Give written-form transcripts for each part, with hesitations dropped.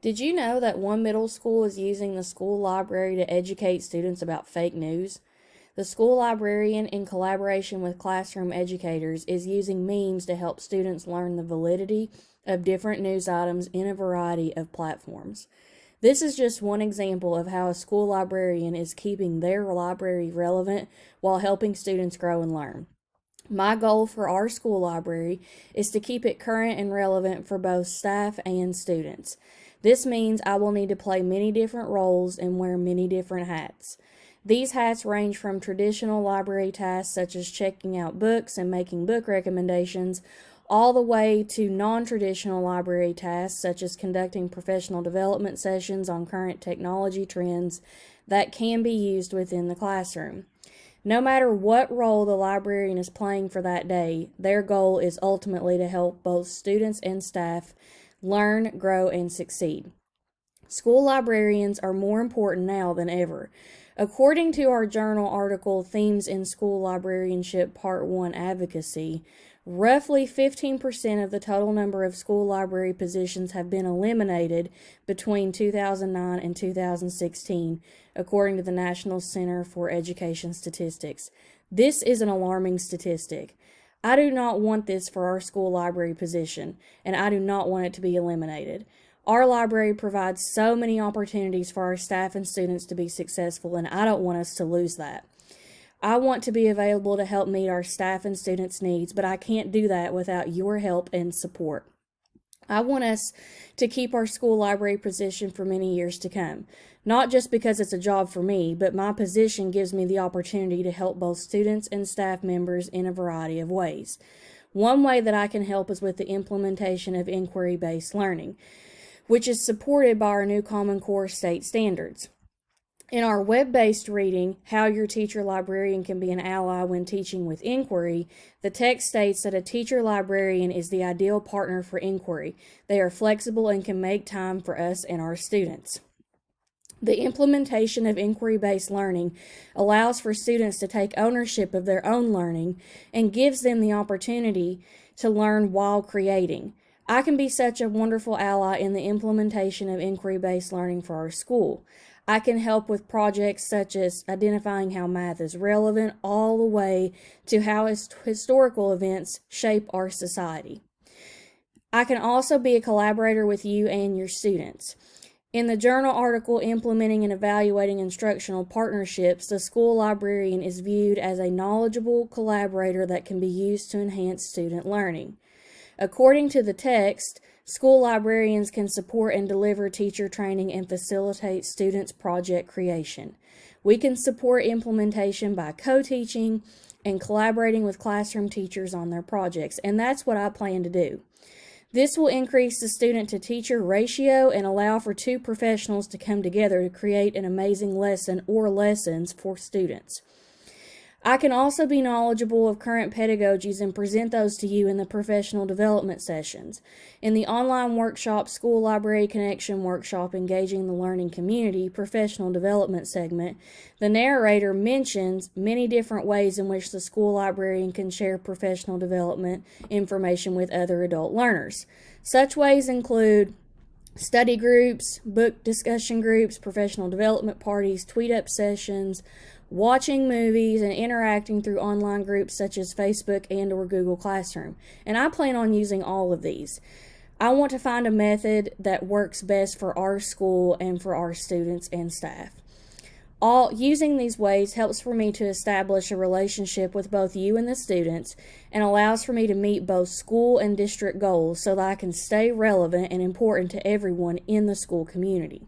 Did you know that one middle school is using the school library to educate students about fake news? The school librarian, in collaboration with classroom educators, is using memes to help students learn the validity of different news items in a variety of platforms. This is just one example of how a school librarian is keeping their library relevant while helping students grow and learn. My goal for our school library is to keep it current and relevant for both staff and students. This means I will need to play many different roles and wear many different hats. These hats range from traditional library tasks such as checking out books and making book recommendations, all the way to non-traditional library tasks such as conducting professional development sessions on current technology trends that can be used within the classroom. No matter what role the librarian is playing for that day, their goal is ultimately to help both students and staff learn, grow, and succeed. School librarians are more important now than ever. According to our journal article, Themes in School Librarianship Part 1 Advocacy, roughly 15% of the total number of school library positions have been eliminated between 2009 and 2016, according to the National Center for Education Statistics. This is an alarming statistic. I do not want this for our school library position, and I do not want it to be eliminated. Our library provides so many opportunities for our staff and students to be successful, and I don't want us to lose that. I want to be available to help meet our staff and students' needs, but I can't do that without your help and support. I want us to keep our school library position for many years to come, not just because it's a job for me, but my position gives me the opportunity to help both students and staff members in a variety of ways. One way that I can help is with the implementation of inquiry-based learning, which is supported by our new Common Core state standards. In our web-based reading, How Your Teacher Librarian Can Be an Ally When Teaching with Inquiry, the text states that a teacher librarian is the ideal partner for inquiry. They are flexible and can make time for us and our students. The implementation of inquiry-based learning allows for students to take ownership of their own learning and gives them the opportunity to learn while creating. I can be such a wonderful ally in the implementation of inquiry-based learning for our school. I can help with projects such as identifying how math is relevant all the way to how historical events shape our society. I can also be a collaborator with you and your students. In the journal article, Implementing and Evaluating Instructional Partnerships, the school librarian is viewed as a knowledgeable collaborator that can be used to enhance student learning. According to the text, school librarians can support and deliver teacher training and facilitate students' project creation. We can support implementation by co-teaching and collaborating with classroom teachers on their projects, and that's what I plan to do. This will increase the student-to-teacher ratio and allow for two professionals to come together to create an amazing lesson or lessons for students. I can also be knowledgeable of current pedagogies and present those to you in the professional development sessions. In the online workshop, School Library Connection Workshop Engaging the Learning Community professional development segment, the narrator mentions many different ways in which the school librarian can share professional development information with other adult learners. Such ways include study groups, book discussion groups, professional development parties, tweet-up sessions, watching movies, and interacting through online groups such as Facebook and or Google Classroom. And I plan on using all of these. I want to find a method that works best for our school and for our students and staff. Using these ways helps for me to establish a relationship with both you and the students and allows for me to meet both school and district goals so that I can stay relevant and important to everyone in the school community.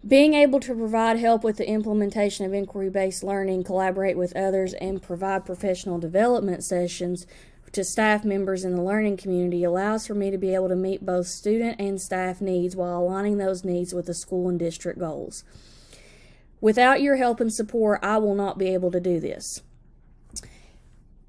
Being able to provide help with the implementation of inquiry-based learning, collaborate with others, and provide professional development sessions to staff members in the learning community allows for me to be able to meet both student and staff needs while aligning those needs with the school and district goals. Without your help and support, I will not be able to do this.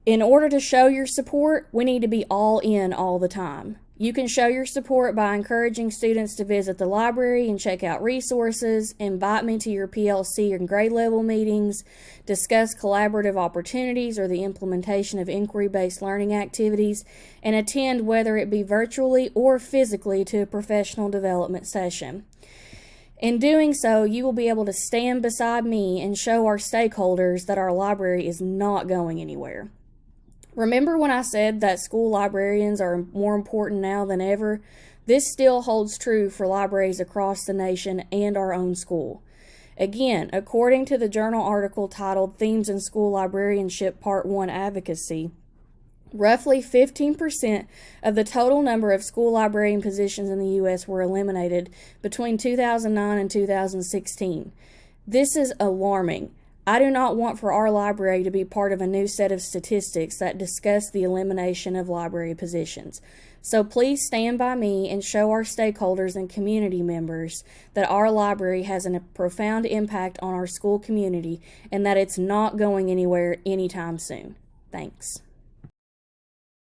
In order to show your support, we need to be all in all the time. You can show your support by encouraging students to visit the library and check out resources, invite me to your PLC and grade level meetings, discuss collaborative opportunities or the implementation of inquiry-based learning activities, and attend, whether it be virtually or physically, to a professional development session. In doing so, you will be able to stand beside me and show our stakeholders that our library is not going anywhere. Remember when I said that school librarians are more important now than ever? This still holds true for libraries across the nation and our own school. Again, according to the journal article titled Themes in School Librarianship Part 1 Advocacy, roughly 15% of the total number of school librarian positions in the U.S. were eliminated between 2009 and 2016. This is alarming. I do not want for our library to be part of a new set of statistics that discuss the elimination of library positions. So please stand by me and show our stakeholders and community members that our library has a profound impact on our school community and that it's not going anywhere anytime soon. Thanks.